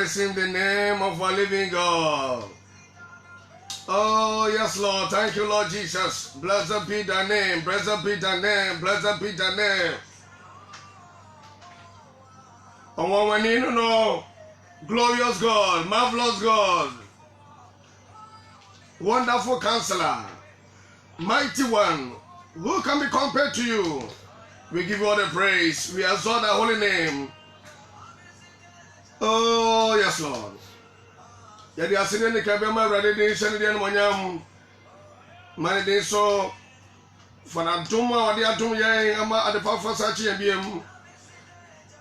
praising the name of our living God. Oh, yes, Lord. Thank you, Lord Jesus. Blessed be thy name. Blessed be thy name. Blessed be thy name. No. Glorious God. Marvelous God. Wonderful Counselor. Mighty One. Who can be compared to you? We give you all the praise. We exalt thy holy name. Oh, yes, Lord. Yadi asine ni kabema brade din shani den monyam mani so fana duma wadi adum yen ama adepa fasachi ebiem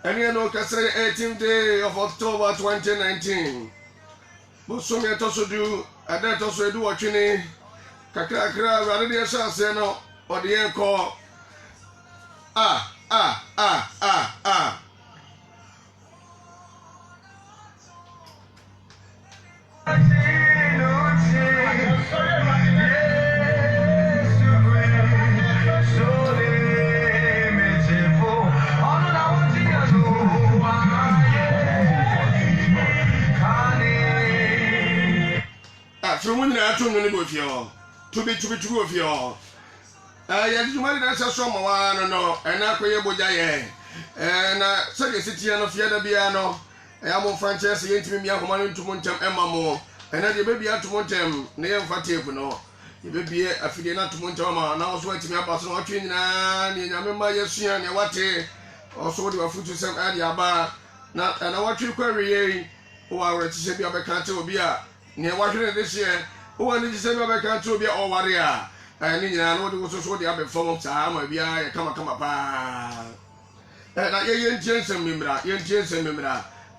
eni no kase 18th day of October 2019 boso me to so du ade to so edu wotwini kakra brade din sha ase no ode yen ko ah. From when I told you to be of your. I just wanted to say some one no, and I could bojaye. And I said, the city and of Fiada Biano, I am on Frances, into me, Yaman to Montem Emma Mo, and I the baby out to Montem, near Fatih, no. The baby a Fidena to Montama, now sweating me up as watching, and I remember Yasian, Yawate, also do a foot to some Adiaba. Now, and I want you query, who are ready to say, Be a canto beer. Near Washington this year, who wanted to say I can't be all warrior. And in know the was so the other form of time, I be a come up. And I ain't Jensen Mimra,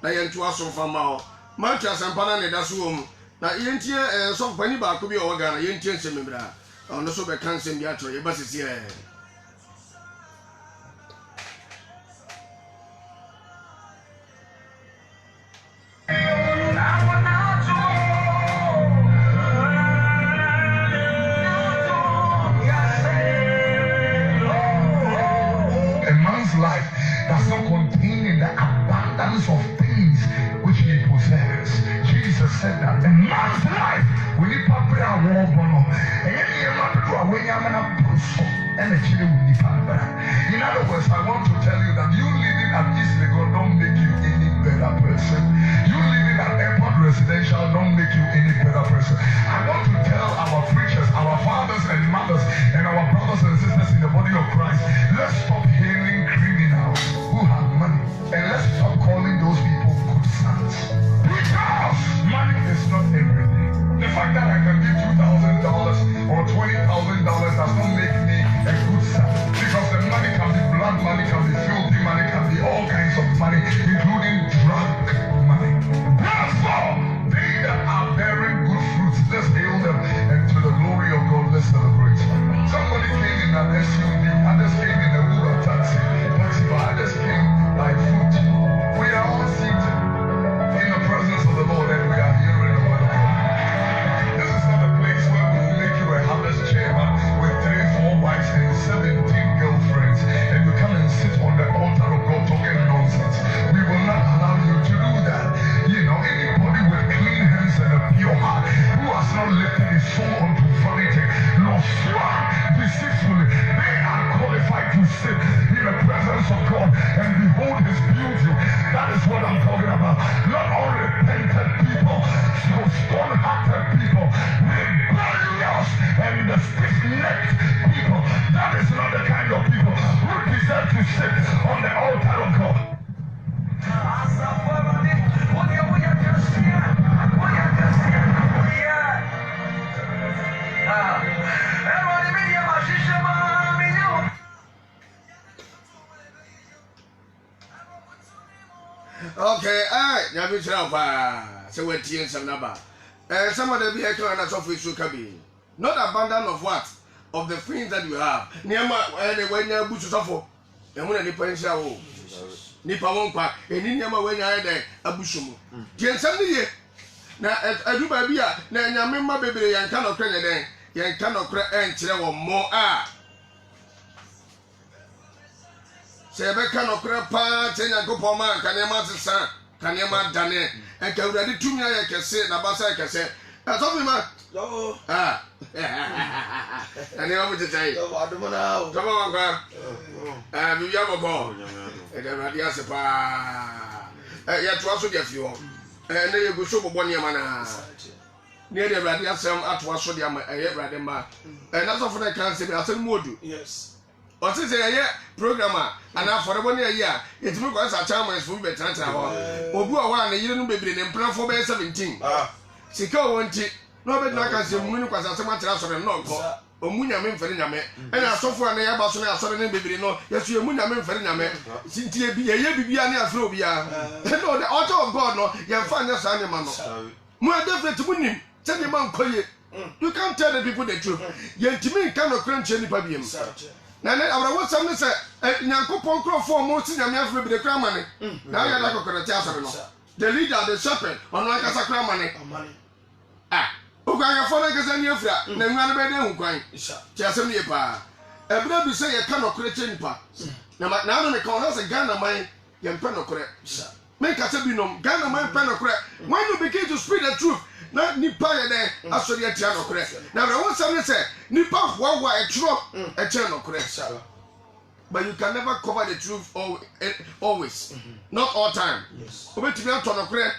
I ain't to us from our Manchas and Panani, that's room. Now, ain't here some penny back could be organ, I ain't Jensen Mimra. On the sober cancer, the actual, but it's here. Life does not contain in the abundance of things which he possesses. Jesus said that a man's life will be popular war bono. In other words, I want to tell you that you living at East Legon don't make you any better person. You living at Airport Residential don't make you any better person. I want to tell our preachers, our fathers and mothers, and our brothers and sisters in the body of Christ, let's stop hailing criminals who have money, and let's stop calling those people good sons. Because money is not everything. The fact that I can give $2,000 or $20,000 does not make me a good son. Because the money can be blood money, can be filthy money, can be all kinds of money, including drug money. Therefore, they that are bearing good fruits, let's hail them, and to the glory of God, let's celebrate. Somebody came in an SUV, others came in a Uber taxi, others came like foot. We are all seated in the presence of the Lord, and we are hearing the word of God. This is not a place where we will make you a harvest chairman with 3, 4 wives and 17 girlfriends, and you come and sit on the altar of God talking nonsense. We will not allow you to do that. You know, anybody with clean hands and a pure heart who has not lifted his soul unto vanity, nor sworn deceitfully, they are qualified to sit in the presence of God and behold his beauty. That is what I'm talking about. Not unrepentant people, so stone-hearted people, rebellious and the stiff-necked people. That is not the kind of people who deserve to sit on the altar of God. Okay, you be so we're tears some number. Some of the vehicle and so free should be. Not abandon of what? Of the things that you have. Niama, when you bush suffer, and when any pension, Nipa won't pack, and Niama when you had a bushum. Jen Sunday. Now, I do my beer, now you remember baby, and cannot credit then, you cannot credit and more. Say, I cannot credit parts and I go for man, can you answer, son? kanema dane enka urade tumi aye kese na basa kese so fi ma yo ane wa mutitai yo adumana o kama wanka bibi abobo urade asepa ya to aso dia fi ho na ye go so bobo ne ma na ne de urade asem ato aso dia ma urade ma na so for na kan se bi asem modu yes o se se ye programmer ana afọrọbọ ne ye a yetimi ko sa chairman fu be tantra ho obu o wa na yire no bebre ne mpranfo be 17 sika o wonti no be na ka se mu ni kwasa asem atira so no ko omunya me mfere nyame ena asofo na ya ba so na asore ne bebre no yesu emunya me mfere nyame sintie bi ye bibia ne afro bia no the author of god no ye fa nya sa ne ma no mu adefet mu nim se ne man koye you can't tell the people the truth yentimi kan no kranche ni pa biem na awrawo sam ne se nyankopon krofo mo si nyame afro bebre kra mane na ya da kokoro ti asore no the leader the shepherd ono akasa kra mane okwan ya fona kasa ni afra na nwa na be de hu kwan ti asem ne pa ebra bi se ye ka no kore chenipa na no me kan ha se Ghana man ye mpa no kore me ka se bi nom Ghana man mpa no kore when you begin to speak the truth na nipa ye de asori ya tia no kore na bra won sam ne se nipa hwa e tro e che no kore but you can never cover the truth always not all time obetimi ato no kore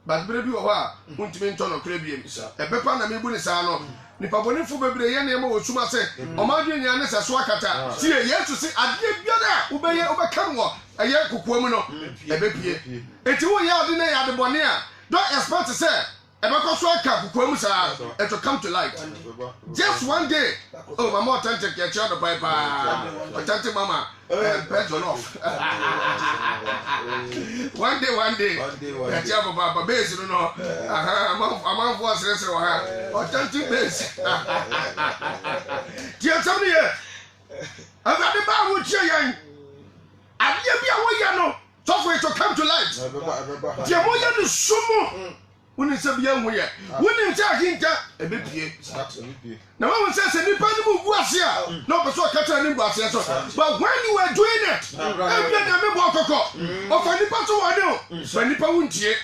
but bebre bi wo ha untimi nto no kore biem e bepa na mebu ni sa no nipa bonifo bebre ye na e ma osuma se o ma dwe nya ne se so akata ti ye yesu se ade biara ubeye ubekam wo eye kokoam no e bepie eti wo ya ade na ya de bone a don't expect to say ebeko so aka kokoam sa it will come to light just one day oh mama authentic ya child by authentic mama better off one day ya child baba base no amam for sere wa ha authentic base dia somebody here abade ba wo chia yan abia bia wo ya no so for it to come to light dia mo ya no sumo woni se bia hu ye woni nta akinta ebepie na wo se nipa ni mu guase a no be so kata ni guase so but when you were doing it ebia na me bo kokko o fa nipa so wode o so nipa wuntie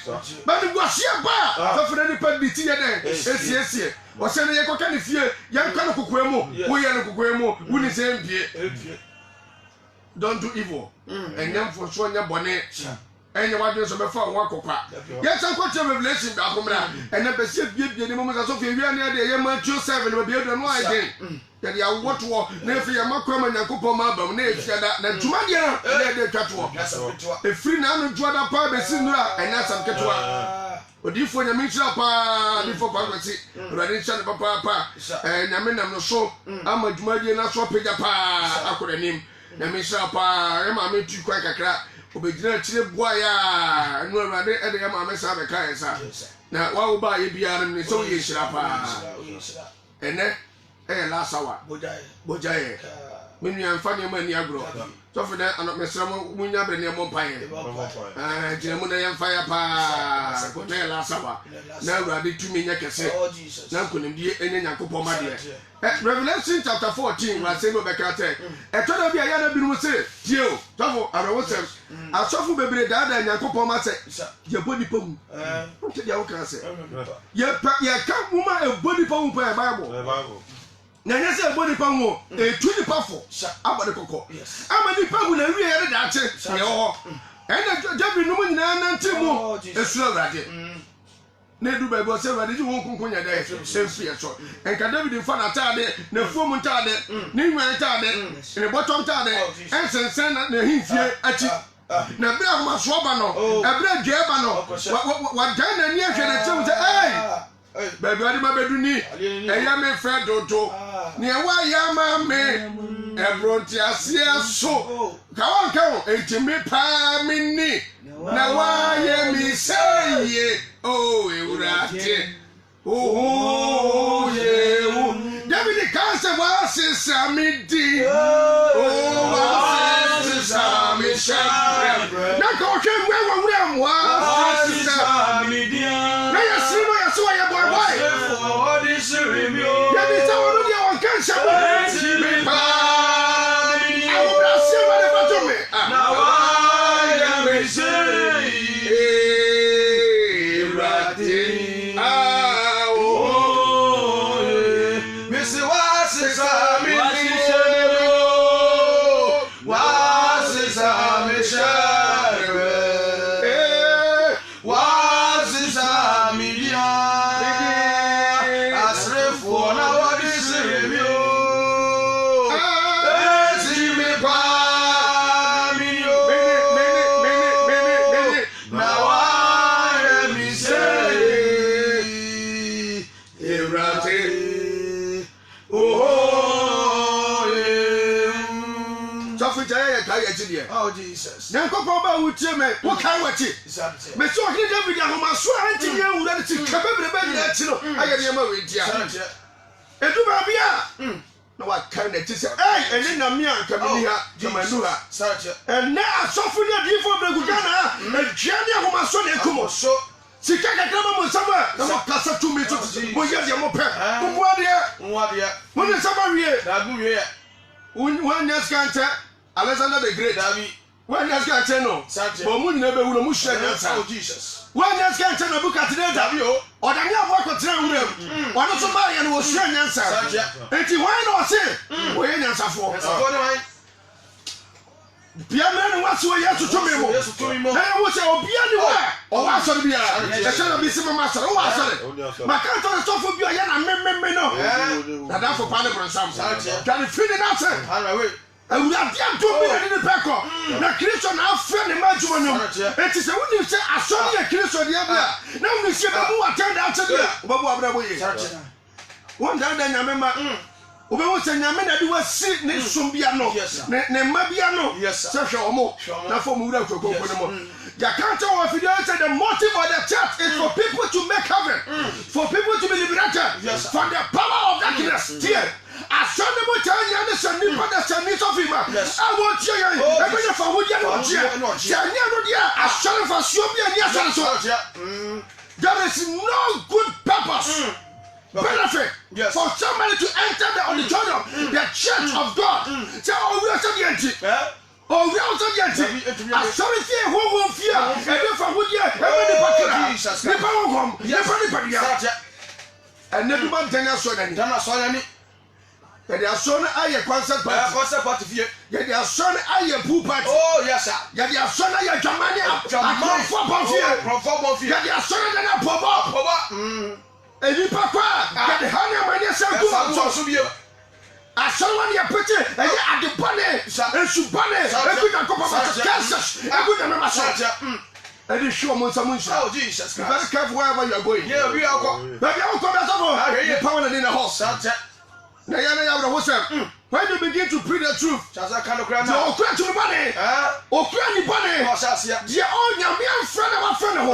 but ni guase ba so for nipa bi ti ye den esiesie o se ne ye kokka ni fie ye nka no kokoamu wo ye no kokoamu woni se mpie don't do evil enyam for so nya bone enye wadwe so befa won akokwa ye san ko che revelation ba komra ene be se bie ni mo so fe wi na de ye Matthew 7 ba bie do no ai den ye ya woto na efi ye makwa ma nyankopon ma bam na efia da na tuma de na de twato efiri na no juada pa be si nura enya sam ketwa odifo nya minchira pa difo pa kwesi urade ncha papa nyame nam no so ama dwumadie na so pega pa akoranim na minchira pa e ma me tu kwa kakra obegina chire boa ya no urade e de ya ma me sa be kan sa na wa wo ba ye biara ni so ye hira pa ene la sawa bojaye menu amfa ne ma ni agro so for that ano mesra mo munya bre ne mo mpaye jina mu na ye mfa ya pa ko ne la sawa na urade tumi nya kese na nkonim die enya nyankopon ma de Revelation chapter 14 wa say no be kate e to da bia ya na bi no se tie o tofo arawo sem asofu bebre da da nyankopon ma se ye bodi pamu nti dia wo kan se ye ka muma e bodi pamu pa Bible na nya se bodi pamu e tu ni pafo abode kokko amani pamu na wi ye da che ye ho ena David no mu nyina na ntimu esu awrade na du ba se awrade ji won kunkunya da sensu ye so enka David fa na tade na fuom ntade ni nwan tade ni bottom tade ensensen na himfie achi na bra ma so ba no ebra dwe ba no wa dan na ni ahwe na tem say baby adi ma bedu ni eya me fe dodo ni e wa ya ma me ebronti asia so ka won ka etimi pa mi ni na wa ye mi seye oh ewurate oh ye o David kan se wa sisa mi di oh wa sisa mi shakra na ka o hwe wa wura mo wa sisa mi di na ya sino ya so ya boy boy ya bi sa wonu dia won kan shabu mi pa mi awu bra se wa le fato me na wa ya mi seye yɛ ka yɛ gye deɛ Oh Jesus. nyankopɔn ba wotie me wokae wakyi me sɛ ɔhene david ahomaso a ɛnti ne awura no ti ka bebrebe nyina akyi no ayɛ nneɛma wɔadia ɛdu baabi a na wakae n'akyi sɛ ɛne name a nka meni ha namanu ha ɛnɛ asɔfo ne adiyifoɔ brɛgu ghana a adua ne ahomaso na ɛkum so sika kakra ma mo nsɛm a na mokasa tumi so moyɛ deɛ mopɛ momoadeɛ mone nsɛm awie woanyɛ sika nkyɛ alexander the great woanyɛ sika nkyɛ no bɔ mu nyina bɛwu no mohyia nyansa woanyɛ sika nkyɛ nebukadnezar ɔdane aboa kɔtena wura mu ɔno so maayɛ no wɔsua nyansa enti hwan na ɔse wɔyɛ nyansafoɔ bia mmerɛ ne wase wɔ yesu tumi mu na yɛwo sɛ obia ne hɔ a ɔwɔ asɔre biara ɛhyɛ na bisi mama asɔre wowɔ asɔre maka ntɔre sɔfo bi a ɔyɛ na mememe no nadafo pa ne borɔnsam dwane firi ne no ase awurade adom bi na de ne pɛ kɔ na kristo na afrɛ ne ma adwuma nom enti sɛ wonim sɛ asɔre yɛ kristo deɛ bi a na wonim sɛ bɛbu watɛn da akyɛ deɛ wobɛbu abrɛ bo ye wɔndada nyame ma wobɛhu sɛ nyame na de wasi ne som bia no ne mma bia no sɛ hwɛ ɔmo na fa ɔmo wura kokoko no mu yɛka kyɛ wɔ afidie sɛ the motive of the church is for people to make heaven for people to be liberated from the power of darkness tie asɔne mo kyɛ nyɛ ne sɛ nnipa da sɛ ni sɔfi ma a wɔtie yɛn ɛbɛyɛ fa wodeɛ ne wɔteɛ sɛ ɛnyɛ no deɛ asɔre fa suo bi ani asɔre so there is no good purpose benefit for somebody to enter the auditorium, the church of God. Say, oh, we are so gentle. Oh, we are so gentle. I saw it here, who will fear? And if I would hear, everybody, the power home, everybody, and never mind, then I saw any. Yɛde asɔ no ayɛ concert party fie yɛde asɔ no ayɛ pool party sir yɛde asɔ no ayɛ dwamane akrɔmfoɔ fie yɛde asɔ no de no apɔbɔ enipa kɔ a yɛde ha ne amane sɛ gu ma so bio asɔre wa ne yɛpete ɛyɛ adebɔne nsubɔne ɛgu nyankopɔn ma so cases ɛgu nyame ma so ɛde hwe ɔmo nsa mu nhyira be very careful wherever you are going baabi a wokɔ bɛsɔfo the power in the house na yɛne yɛwerɛ ho sɛ when you begin to preach the truth deɛ ɔkura tumi bɔne ɔkura ni bɔne deɛ ɔnyame amfrɛ na wafrɛ ne ho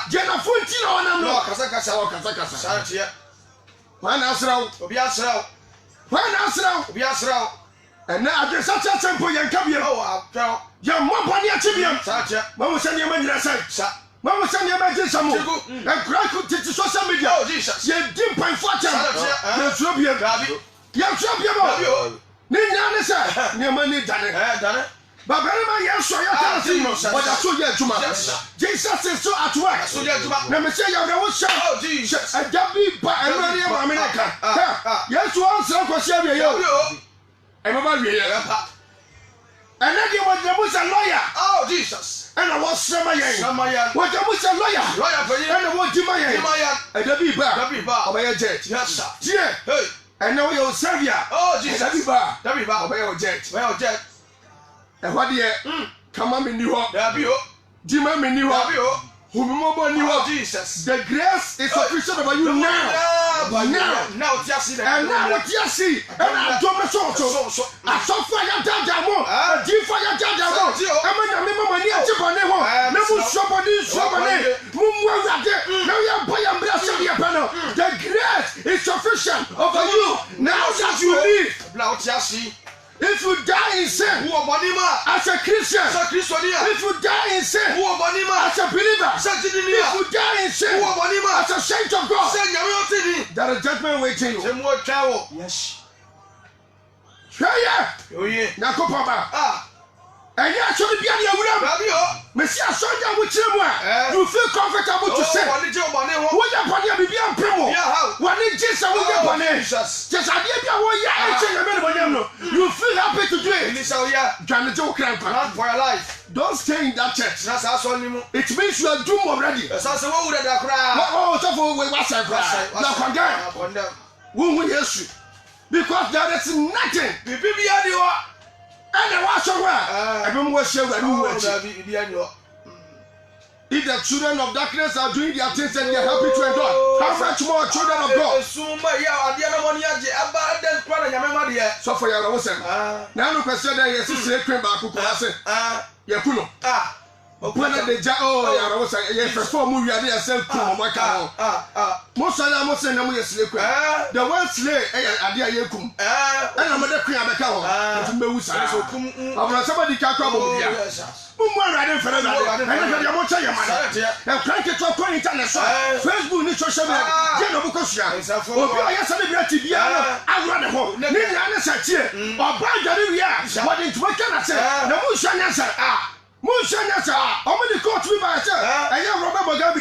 deɛ nafo nti na ɔnam no ɔkasakasa hwan na asrɛ wo hwan na asrɛ wo ɛnɛ adwesa kyɛkyɛ mpo yɛnka biam yɛmmɔ bɔne akyi biam mahu sɛ nneɛma nyina sɛ mahu sɛ nneɛma gye nsɛm o ɛnkura tete social media yɛdi mpamfo akyɛm yɛsuro biam yɛsuro biam ne nyinaa ne sɛ nneɛma ni dane babarima yɛsɔ yɛtara se no ɔda so yɛ adwuma jesus is so at work na mesɛ yɛwrɛ wo hyɛ ɛda bi ba ɛmmerɛ ne yɛ maame ne ka yɛsu ɔnsrɛ kɔsi awieyɛ ɛmɛba wieyɛ ɛnɛ deɛ wɔgyina mu sɛ lɔya ɛna wɔsrɛ ma yɛn wɔgyina mu sɛ lɔya ɛna wɔgyi ma yɛn ɛda bi ba ɔbɛyɛ jet tie ɛnɛ woyɛ wo savia ɛda bi ba ɔbɛyɛ wo jet ɛhɔ deɛ kama me ni hɔ dima me ni hɔ humimɔbɔ ni hɔ the grace is sufficient over you now ɛna wote ase ɛna adom ne sɔɔso asɔfo a yɛdagya mo adifo a yɛdagya mo ɛma nyame ma mani agye bɔne ho na monsuo bɔne mommu awurade na yɛbɔ yɛ mmerɛ sɛdeɛ pɛ no the grace is sufficient over you now that you live. If you die in sin, as a Christian, if you die in sin, as a believer, if you die in sin, as a saint of God, there is judgment waiting you. Yes. Nakopaba. And you actually be on your way. Monsieur Sonia, which you feel comfortable to say. What you put your baby on Primo? What did Jesus with your money? Just I you feel happy to do it. Can joke for your life. Don't stay in that church. It means you are doomed already. Oh, so what's that? Who will you? Because there is nothing. And I watch over. Everyone was sure if the children of darkness are doing their things and they are happy to enjoy, how much more children of God. So for your own now no question that yes is cream back yakuno when the jao ya was a perform we are there self to maka most na mo yes the one slay adia yakum and amada cream abeka ho to mewu sa so kum somebody ka kwa bobia Mumma for that. And I'm not saying, I'm trying to talk on internet, Facebook, social media, General Bukosia, or celebrity, I run a home. Nearly answer here, or Bangaria, what is what can I say? No Mushan answer. Mushan answer. How many courts we might say? I am Robert Gabi,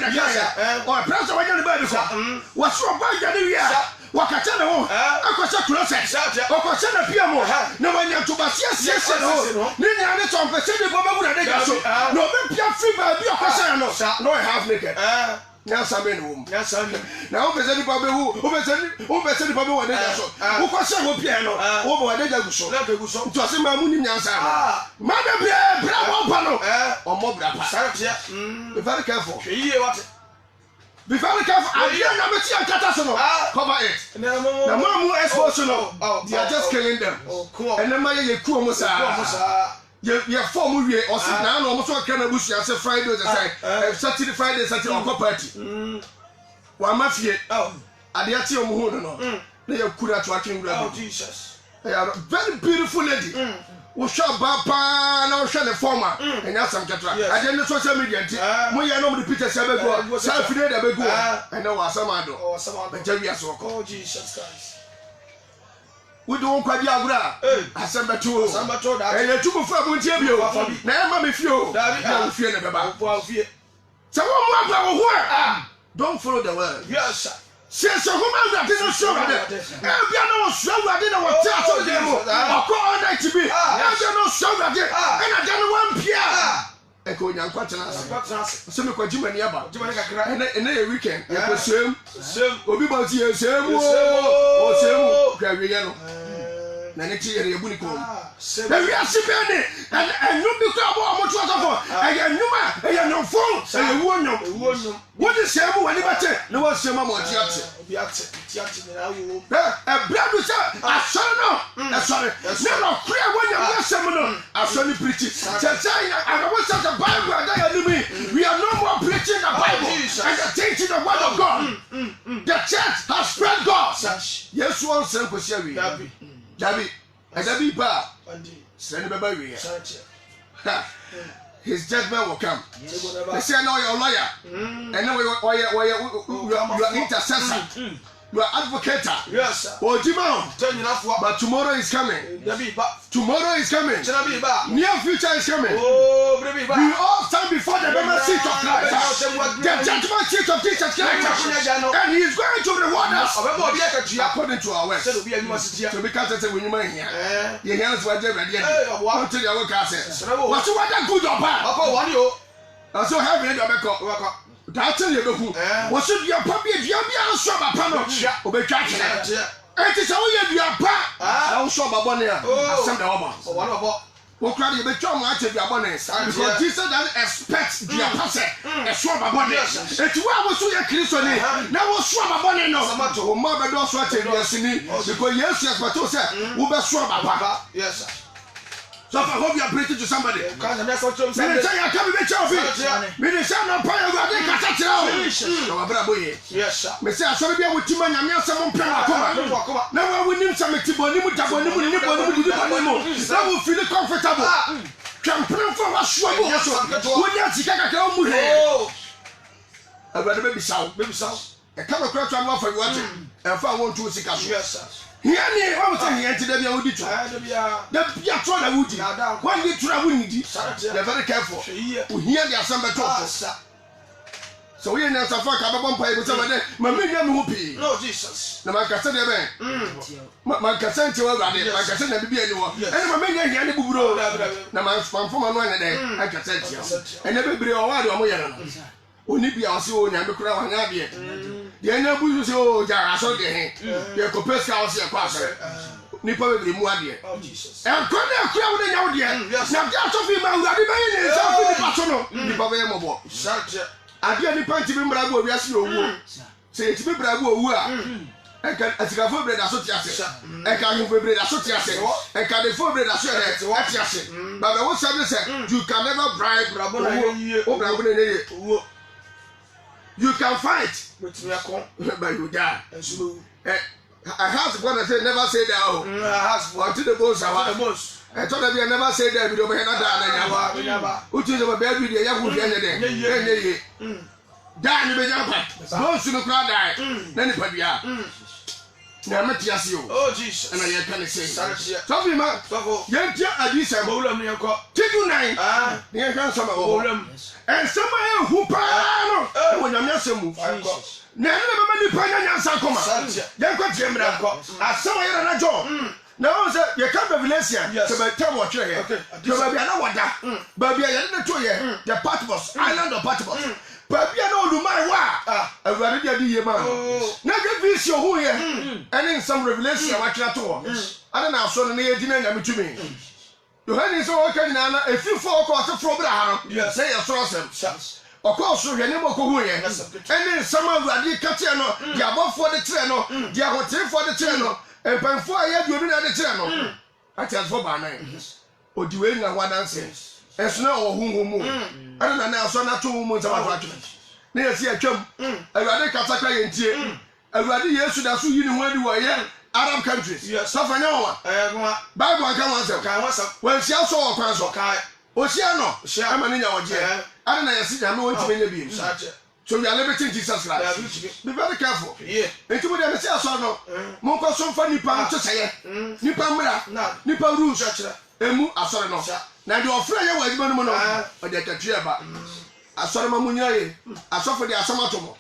or President of the What's wrong, Bangaria? Wakachana ho akwasa closet wakachana pia mo na wanya tubasia siese no nini ane to mpese de boba bu na de gaso no be pia free ba bi akwasa no I have naked nya same no wom nya same na o pese ni boba hu o pese ni boba wa de gaso wo kwasa ho pia no wo bo wa de gaso na ke guso to se ma mu ni nya sa ma de bra wo pa no o mo bra pa be very careful hwiye what. Be very careful. I hear Nameti and Katasono. Cover it. The Mamu Exposono. They are just killing them. And then my Kuomosa. You form we or sit down almost what kind of bush. I said Friday, Saturday, Saturday on property. One mafia. Adiati Omuhono. They are good at working. Oh, Jesus. They are a very beautiful lady. We shall Bapa now shall the former and that's some catra. I didn't social media. When you know the Peter Sabego, South Fidel Abego, and now Samado or some other Javias or call Jesus Christ. We don't quite Yagra, Asamba two, and the two of Fabio, never be few, that fear about fear. Someone don't follow the word. Yes, sir. Since a woman that didn't show that, no show I didn't want to them or call night to be. I don't know show that, and I don't want Pierre. Echo young Quaternas, some Quajimani about and a weekend. I presume, or be about you, same or same Gabriel. Nanity and Yabunico. We are Sibani, and you become more much water. I am Numa, I am no phone, and you won't. What is Samu and Liberty? No one's Sama Motiati. A blood was a son, a sorry. Never clear when you are seminar. A sonny preaching. I was such a Bible and I knew we are no more preaching the Bible and the teaching the word of God. The church has spread God. Yes, one simple Sherry. Dabi, and Dabi Ba, send the baby. His judgment will come. They say, no, you're a lawyer. And now you are intercessor. You are advocate. Yes, sir. Oh, Jimo. But tomorrow is coming. Tomorrow is coming. Near future is coming. Oh, we all stand before the judgment seat of Christ. The judgment seat of Jesus Christ. And he is going to reward us according to our works. So because I say when you mind here, your hands were there ready. Until your work has what's the weather good or bad? I'm so happy in the that's a little who was it your puppy if you are so a panel? Obey catch it. It is all your pa. I was so a bonnet. Some of one of what crowd you become much of your bonnet because Jesus doesn't expect your passer a swab of bonnet. It's why was so your Christian. Now was swab of bonnet no matter what mother does what you are seeing because yes, but to say, who best swab of papa. Yes, sir. So I hope you are preaching to somebody. Say I can't be choppy. Minister no pay over the catch. No abraboye. Yes, sir. Me say I saw be with Tima Nyame asem mpra akoma. Now we nim some tiboni mu taboni mu ni boni mu di boni mu. Now we feel comfortable. Can pray for us so. When you sika kakra mu he. Abrade baby saw. E come across to am for you watch. And for want to sika so. Yes, sir. Here, I was saying, here today, I would do the Piatron. Would when you travel, they're very careful. We hear the assembly talk. So we are not a fuck about one pipe. My million whoopee. No, Jesus. The Macassar, my Cassan to my Cassan, and be anyone. And my million here, the Bubro. Now, my from one day, I can say, and never be a while or more. Only be our soul and the crown and Abbey. The end of you so Jara, so they could press house your passer. Nipper will be more dear. Oh, Jesus. And come there, crowd in your dear. Now, that's of him, I will be the personal. I didn't point to him, but I will ask you. say to be bravo who are as you have bread as I can bread as I can the four bread as but I was saying you can never bribe you can fight but you die. I have one that say never say that until the boss I told them I never say that we don't have which is a baby the young woman die in the jumper those who cry die then it will be out now met you oh Jesus and I can say something man young Adisa take you 9 the can some and somewhere who pan when I'm not so move now never many panya sankoma young got jemra as somewhere na job now say you come to Valencia to be tell what you here you be na wada baby ya na to here the Patmos island of Patmos baby na olumai wa awari dia di yema na get vision who here and in some revelation wa kira to ana na so no ye di na nyame tumi you heard so o kan na if you for ko so for bra ha no say you so sem okọ so hwe ne moko hu ye and some awari katia no dia abofo de tire no dia hotelfo de tire no empanfo aye di obi na de tire no ati asfo ba nan odiwe nya wadanse esuna o hunhumu ana na so na to mu nzama fa atwe na yesi atwam awurade katakra ye ntie awurade yesu da so yi ne ho adi wo ye Arab countries so fanya wa Bible aka wa se wan sia so o kwan so kai o sia no ama ne nya oje ana na yesi nya me won ti nya bi so we are living Jesus Christ be very careful enti mo dey sia so no mo ko so fa nipa to seye nipa mra nipa rules emu asore no na de ofra ye wa jiba no no o de katue ba asore ma munya ye asofo de asamato mo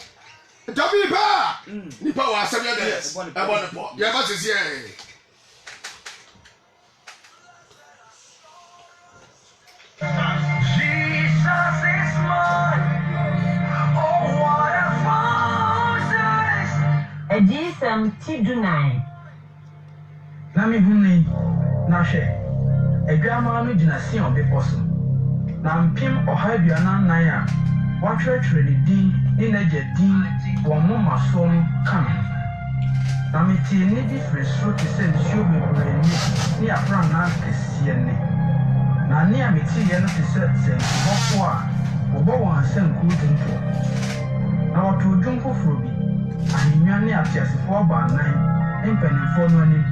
tabi ba nipa wa asem ye de e bo ne po ye ba sisi e Jesus is mine. Oh what a force. Edisam Tidunai. Na mi huni na hwe edwama no gina si obepo so na mpim ohaduana nan a watwetwere ne din ne naje din wo moma so no kan na mi ti ne di fresro ti se nsuo bebre ni afra na kesie ne na ne a mi ti ye no ti se bofo a obo won asanku dinfo na wato dwonko fro bi ahennwa ne atiasefo ba nan empanimfo no ani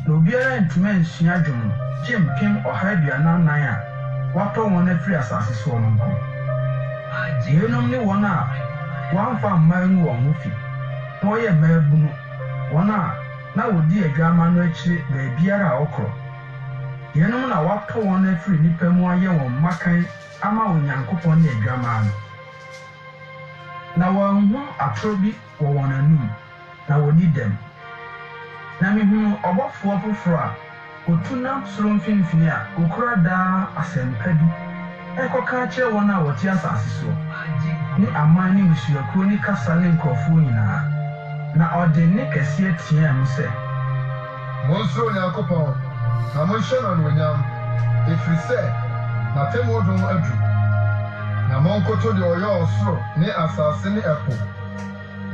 na obiara ntuma nsua dwom Jim Kim ohaduana nan a wato won afiri asase so no nko yenom ni won a wanfa mman won ho fi na oye maabunu won a na wodi adwama no akire ba biara a okro yenom na wato won afiri nipa mu aye won makan ama onyankopon ne adwama no na won hu atrobi wo won anum na woni dem na mi hu obofo foforo a otuna soro mfimfini a okura da asempadu ekoka kire won a wote asase so ni amani musuakuo ni kasa ne nkofo nyina na ode ne kese atia am se monso nyakopon na monhye no nyam efiri se na temodon adu na monkoto de oyo osoro ne asase ne epo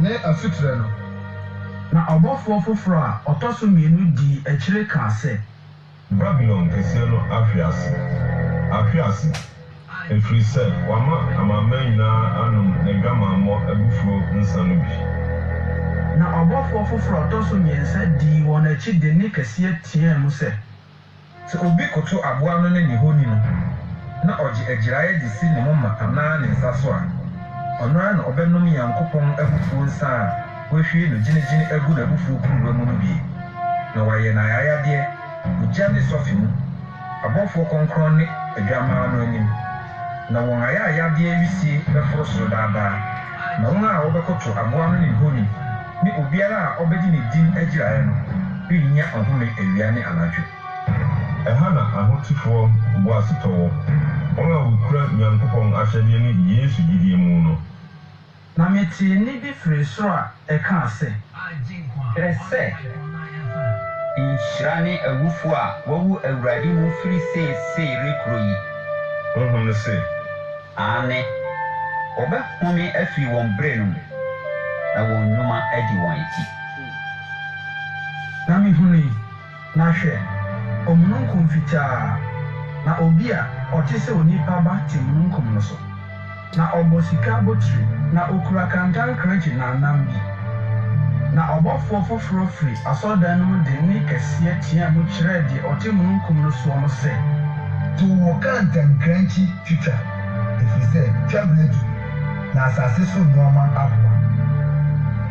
ne asutre no na obofo foforo a otoso mienu di akire ka se Babylon kese no afiase efiri se wama amama nyina anum negama mo abufuo nsa no bi na obofo foforo otoso miensa di won achi de ne kese atia am se obi koto aboa no ne honi no na oji agiraye de si ne mama ana ne nsa so a onora na obenom yankopon abufuo nsa a wohwie no ginigini agu na abufuo kuruwa mu no bi na waye na ayade ugya ne sofi mu abofo konkron ne adwama no anim na won ayade wisie beforo so daadaa na won a wobekoto aboa no ne honi ni obiara a obedi ne din agiraye no binya ohome awia ne anadwo ehana ahotifo boasetowo ona ukura nyankopon ahyede ne Yesu gidie mu no na meti ni bi firi so a eka ase Krese inshirani awufo a wawu awurade mu firi se rekro yi ohun se ane oba home afiri won bre no na wɔn nnwuma adi wɔn akyi. Na mehuni na hwɛ omununkum fitaa na obi a ɔte sɛ onipa ba te mununkum no so na ɔbɔ sika botiri na okura kantan krakye na anam bi na ɔbɔfoɔ foforɔ firi asɔredan no mu de ne kɛseɛ tea mu kyerɛ deɛ ɔte mununkum no soɔ no sɛ to wɔ kantankranti twitwa ɛfiri sɛ twabere du na asase so nneɔma aboa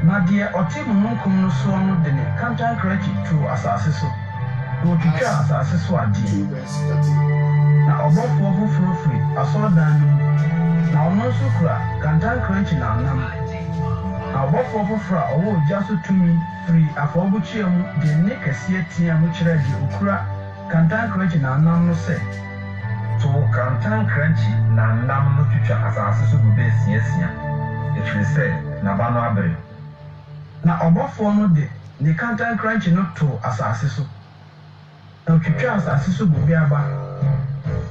na deɛ ɔte mununkum no soɔ no de ne kantan krakye too asase so na ɔtwitwa asase so adeɛ na ɔbɔfoɔ foforɔ firi asɔredan no mu na ɔno nso kura kantan krakye na anam na ɔbɔfoɔ foforɔ a ɔwɔ ogya so tumi firi afɔrebukyia mu de ne kɛseɛ tea mu kyerɛ deɛ ɔkura kantan krakye na anam no sɛ to kantan krakye na nam no twitwa asase so bobe asiasia ɛfiri sɛ n'aba no abere na ɔbɔfoɔ no de ne kantan krakye no too asase so na ɔtwitwa asase so bobe aba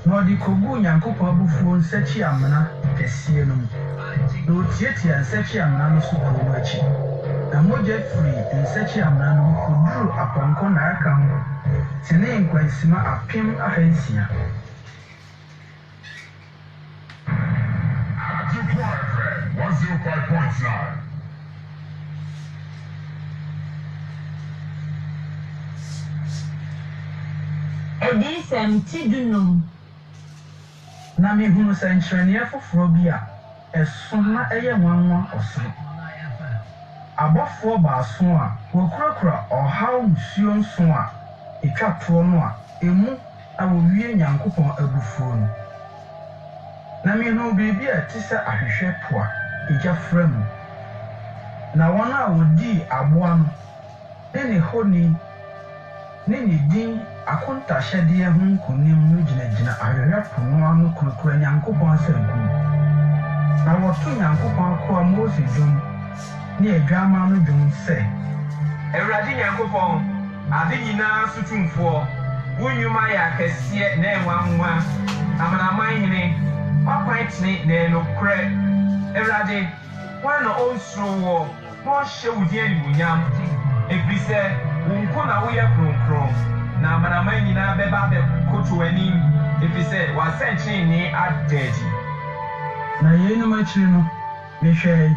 na ɔde kɔguu nyankopɔn abufuo nsakyi amena kɛseɛ no mu na ɔtiatia nsakyi amena no so kuro no akyi na mogya firi nsakyi amena no mu kɔduru apɔnkɔ na aka ho tenee nkwansima 600. Active FM 105.9. Edisem Tidunum. Na mehunu sɛ nkyerɛnneɛ foforɔ bi a ɛso na ɛyɛ nwanwa ɔsoro abɔfoɔ baaso a wɔkurakura ɔhaw nsuo nso a ɛtwa toɔ no a emu a wɔwie nyankopɔn abufuo no na mehunu biribi a ɛte sɛ ahwehwɛ po a ɛgya fra mu na wɔn a wɔdii aboa no ne ne honi ne ne din akontahyɛdeɛ ho nkonim no gyinagyina ahwehwɛ po no ano kurakura nyankopɔn asankuo na wɔto nyankopɔn akoa Mose dwom ne adwama no dwom sɛ Awurade Nyankopɔn ade nyinaa so tumfoɔ wo nnwuma yɛ akɛseɛ na ɛnwanwa amanaman hene wakwan tene na ɛnokorɛ Awurade wɔn na ɔnsuro wɔ na ɔhyɛ wo din animuonyam ɛfiri sɛ wo nko na woyɛ kronkron na amanaman nyinaa bɛba abɛkoto w'anim ɛfiri sɛ w'asɛnkyerɛnne ada adi na yeinom akyiri no mehwɛe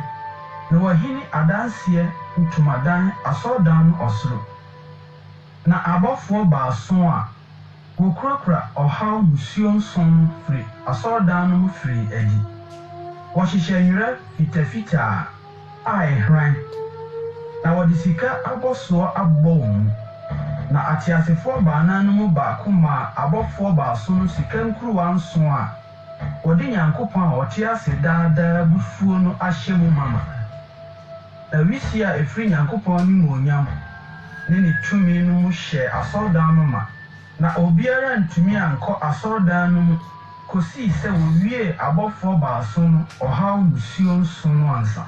na wɔahini adanseɛ ntomadan asɔredan no ɔsoro na abɔfoɔ baaso a wɔkurakura ɔhaw musuo nson no firi asɔredan no mu firi adi wɔhyehyɛ nwera fitafitaa a ɛhran na wɔde sika abɔsoɔ abɔ wɔn mu na ateasefoɔ baanan no mu baako maa abɔfoɔ baaso no sika nkuruwa nson a wɔde nyankopɔn a ɔte ase daadaa bufuo no ahyɛ mu mama na wisi a ɛfiri nyankopɔn no mu onyam ne ne tumi no mu hyɛ asɔredan no ma na obiara ntumi ankɔ asɔredan no mu kosii sɛ wɔwie abɔfoɔ baaso no ɔhaw musuo nson no ansa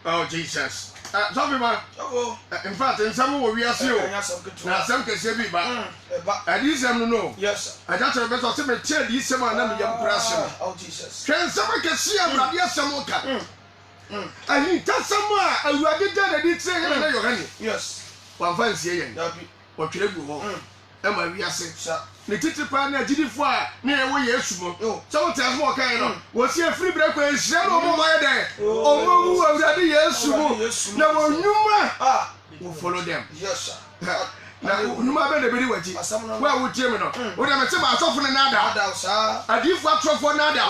Oh Jesus. Sorry man. In fact, in some way we are seeing. Now some can say be back. And these no. Yes. I just remember to me tell these some and them young person. Oh Jesus. Can someone can see a brother some can. And he does somewhere and you are done and it's saying your honey. Yes. One fancy yen. What you go. Emma we are saying. Ne titi pa na gidi fo a na ewo Yesu mo so what else more kind no wo see free break when share no mo moye den omo mu awurade Yesu mo na wo nnuma wo follow them. Yes sir. Na nnuma be na be di waji wa wo tie me no wo dem se ba asofo ne na ada sir adifo atrofo na ada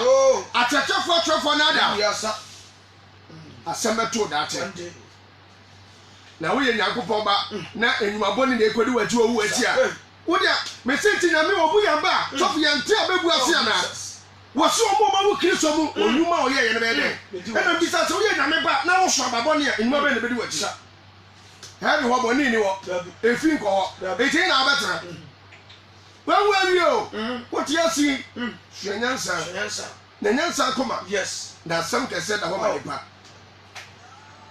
atechefo atrofo na ada. Yes sir. Asembeto that na wo ye Nyankopon ba na enwuma boni na ekodi waji wo waji a wodia me senti nyame obu yamba sofu yente abebu ase ana woso omo ma wo Kristo mu onuma oye ye ne be den e na bisa so ye nyame ba na wo so ababo ne enuma be ne be di wachi ha ni ho boni ni wo efi nko ho eti na abetra wawu awi o woti asi nyansa na nyansa koma yes na sam kese da ho ma nipa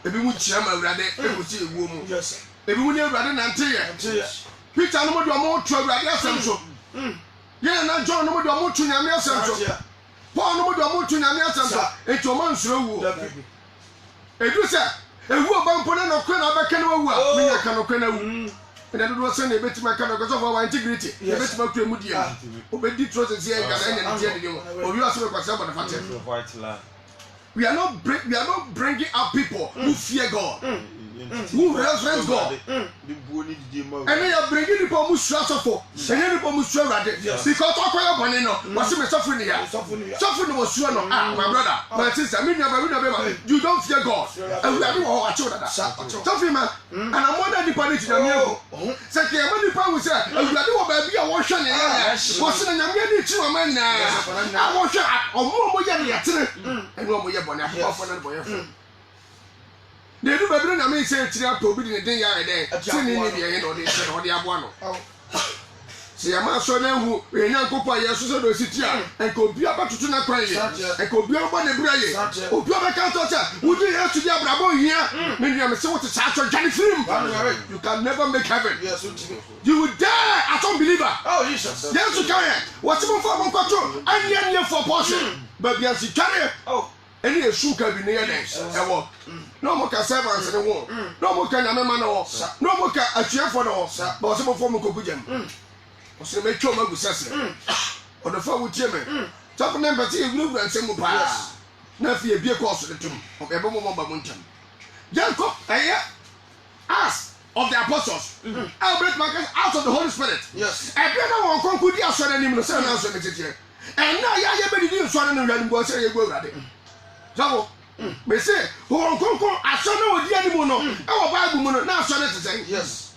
ebi mu kyia ma awurade ekosi ewuo mu Yes. ebi mu ne awurade nante yɛ Peter no mo de ɔmo to awurade asɛm so yɛn na John no mo de ɔmo to nyame asɛm so Paul no mo de ɔmo to nyame asɛm so eti ɔmo nsoro wuo edu sɛ ewu ɔbɛnpo ne nɔkɔ na abɛka na wawu a menya ka nɔkɔ na wu ɛna dodo sɛ na ebetima ka nɔkɔ sɛ for our integrity ebetima kura mu die obedi tro sɛ sɛ ɛga ɛna ne tie de mu obi asɛ bɛ kwasɛ bɔ ne fate we are not bringing up people who fear God who reverence God and they are bringing people who suffer and people who suffer because ọkọ bọni no wasi me suffer ni ya suffer no was no ah my brother my sister me never you don't fear God and we are doing our children suffer man and I'm more than the party na me go say ke man the power say we are doing ba bi a wo hwe ne ya wasi na nyame ni chi wa man na a wo hwe omo ye ne yetere and omo ye bọni afọ na boye fo de du baby na me say tiri ato bi de den ya eden tini ni de yen no de se no de aboa no se ya ma so na hu enya nkopa ye so so do sitia enko obi abatoto na kwan ye enko obi obo ne bra ye obi abeka to cha wudi ye to dia brabo hia me nua me se wote cha cho jani film you can never make heaven you will die as unbeliever Jesus yes you can what mo for mo kwato anya for portion baby as you carry any esu ka bi ne ye den ewo no mo ka servants ne wo no mo ka nyame ma no no mo ka atuafo no ba o se mo fo mo kogu jam o se me twa magu sase o do fa wo tie me top na mbati e wura nsem mo pa na fi ebie course de tum o be mo mo ba mo ntam Jacob as of the apostles Albert Marcus out of the Holy Spirit yes e be na won konkudi aso na nim no se na aso me tete and na ya be di nso na no hwani bo se ye go urade Jabo, me say, who conquer a son of the animal, our Bible, now son to say, yes.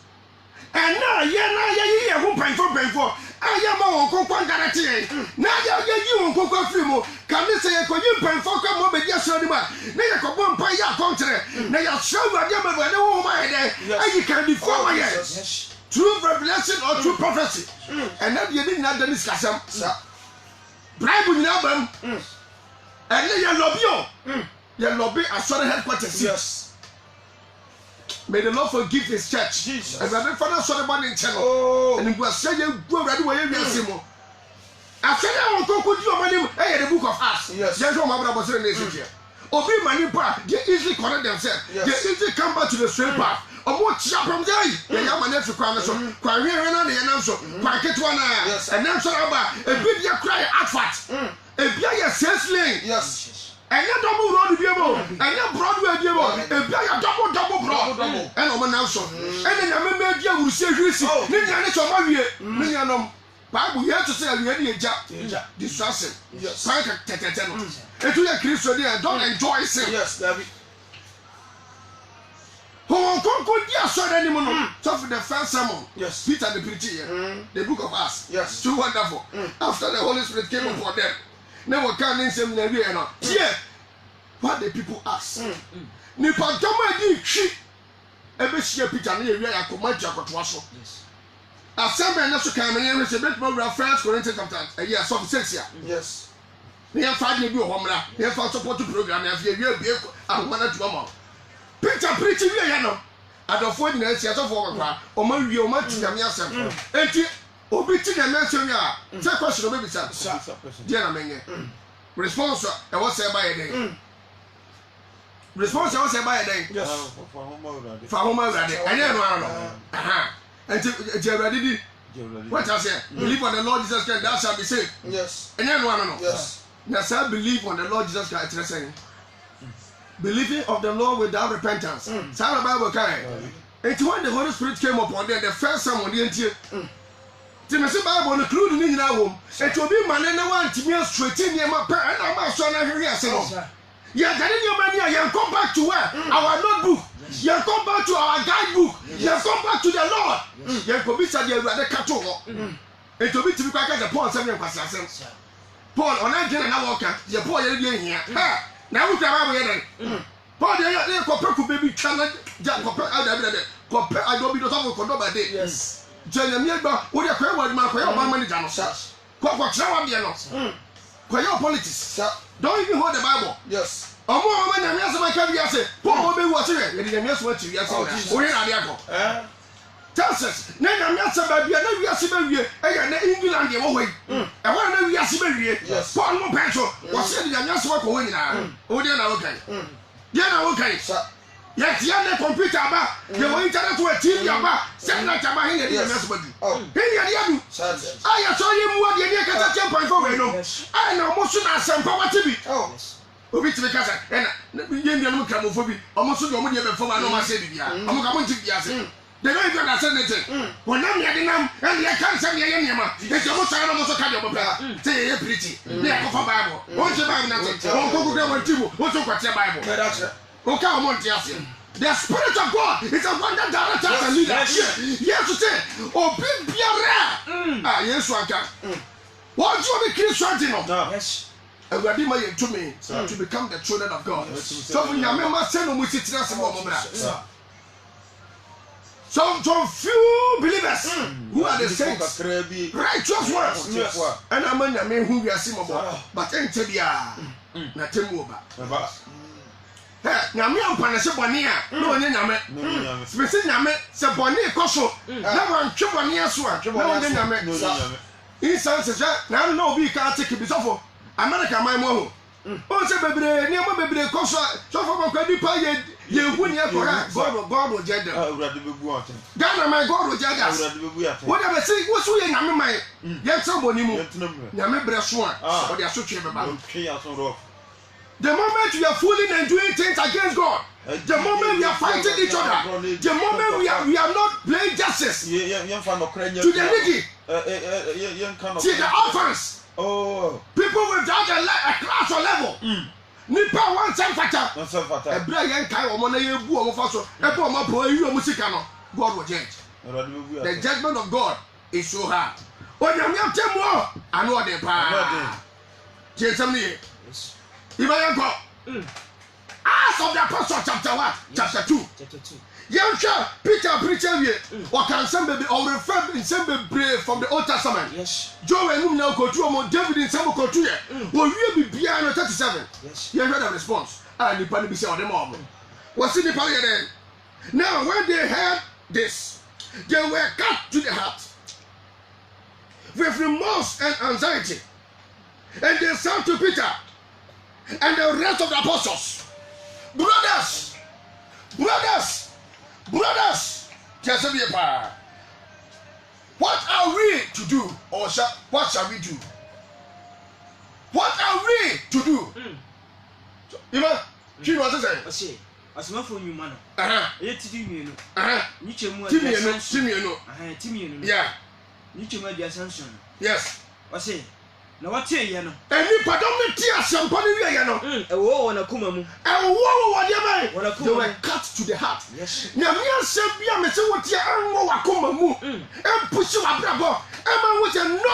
And now, yeah, who pay for, I am on conquer guarantee. Now, you on conquer film, can they say, you pay for come over yes, or not? Nay, I can one pay your contract. Nay, I'll show you a number no woman there, and you can be for my true revelation or true prophecy. And then you didn't have the discussion, sir. Bribe with album. And then your lobby as sorry headquarters. Yes. May the Lord forgive his church. Jesus. And my father saw the man in channel. Oh. And he was saying, go ready where you see more. I said, I will go with your money. Hey, the book of Acts. Yes. There's no matter what's in this here. Obi Manipa, they easily connect themselves. Yes. They easily come back to the straight path. Or what chap from there? They have my nephew Kwana so. Kwana here and the answer. Kwana Ketwana. Yes. And then so about a bit you cry at fat. A beer sales lane. Yes. And you double road be able, and you Broadway be able, and you double broad, and I'm an answer. And then I remember you will say, you see, Nina, it's a movie, Nina, Bible, you have to say, you had a job, distressing. Yes. And to your Christian, don't enjoy sin. Yes, David. Who could be a son anymore? So for the first sermon, Yes. Peter the preacher, the book of Acts, Yes. so wonderful. After the Holy Spirit came upon them. Never can in some area. Yeah, what the people ask. Nipa Doma di chi. Ebe share Peter na area ya command Jacob so. Assembly na so kan me yen se bet mo First Corinthians chapter a year so 6 year. Yes. Ne ya fa de bi o homra, ne fa support program ya fi area bi ahoma na tuma. Peter preach wi ya no. Adofo nyina esi asofo kwa. O ma wi o ma tunyame asem. Enti obi ti na mention ya. Say question obi bisa. Dia na menye. Response e was say by den. Response e was say by den. Yes. Fa homa urade. Anya no ano. Aha. Enti urade di. What I say? Believe on the Lord Jesus Christ, thou shalt be saved. Yes. Anya no ano. Yes. Now say believe on the Lord Jesus Christ. It's saying believing of the Lord without repentance. Say the Bible kai. Enti when the Holy Spirit came upon them, the first sermon they entie. Timothy Bible no clue ni nyina wom. Enti obi mane na wan timi straight in here ma pa na ma so na hwe ase no. Ya gade ni omani ya yan come back to where our notebook. Ya come back to our guidebook. Ya come back to the Lord. Ya ko bi sa de awurade ka to ho. Enti obi timi kwa ka de Paul say me kwasa asem. Paul ona gene na wo ka. Ya Paul ye de hia. Ha. Na wo kwa ba ye den. Paul de ya ko pe ku baby twa na ja ko pe ada bi de. Ko pe ado bi do so ko do ba de. Yes. Jeremiah gba wo de kwa word man kwa your manager no. Kwa kwa tra wa de no. Kwa your politics. Don't even hold the Bible. Yes. Omo nyame asema ka bi ase. Po be wu ase ye de nyame asema ti wi ase. O ye na de akọ. Texas na nyame asema bia na wi ase ba wie e na England ye wo hoi. E wa na wi ase ba wie. Paul mo penso wo se de nyame asema ko wo nyina. O de na wo kan. Dia na wo kan. Yet the computer ba the internet to a TV ba send na chama hin ye nyame asema du. Hin ye de adu. Aya so ye mu de ye kata 10.4 we no. Ai na mo so na asempa wa tibi. Obi tibi kasa ena ye ndia no kramofo bi omo so de omo de be fo ba no ma se bibia. Omo ka mo nti bia se. The way you understand it. Wonam ye de nam and ye kan se ye niema. E je mo sa no mo so ka de omo pa. Say ye pretty. Na ye ko Bible. Won se Bible na te. Won ko ku won tibu. Won so kwate Bible. Okay, I'm on the Spirit of God is a wonder director and leader. Yes, to say, oh, be rare. Ah, yes, one can. What you be Christian? Yes. And we are demanding to me to become the children of God. So when you remember, say no, we sit down some more. So few believers who are the saints, righteous ones, and I'm on the men who we are seeing about, but ain't Tebia, not Temuba. Nyame ampana se bone a na onye nyame spese nyame se bone koso na wantwe bone aso a na onye nyame instance na na obi ka take bisofo America man mo ho se bebre ni mo bebre koso so for ko di pa ye hu ni akora God will judge them awurade bebu aten Ghana man God will judge us awurade bebu aten wo da be say wo so ye nyame man ye tsan bone mu nyame bre so a wo de asotwe beba twe aso ro. The moment we are fooling and doing things against God, the moment we are fighting each other, the moment we are not playing justice to the needy, to the orphans, people without a class or level. Nipa one time factor. A brilliant kind of money you go over so. A poor man boy you musicano. God will judge. The judgment of God is so hard. When you have 10 more, I know the power. Jason. Ibayanko. Acts of the Apostle chapter what? Chapter 2. Yanka Peter preacher here. Or can some baby or refer in some baby from the Old Testament. Yes. Joe and whom now go to David in some go to here. Will you be beyond 37? Yes. You heard the response. And the Pani be say on the mom. What's in the Pani then? Now when they heard this, they were cut to the heart with remorse and anxiety. And they said to Peter and the rest of the apostles, brothers, what are we to do? Or what shall we do? What are we to do? Ima, you know what I'm saying? As my phone, you man. Yeah. Yes. I say. Na wate ye no eni padom ne ti asempa ne wie ye no ewo wona kuma mu ewo wo de man wona kuma they were cut to the heart. Yes. Na me asem bia me se wote anwo wa kuma mu empushi wa brabo ema wo se no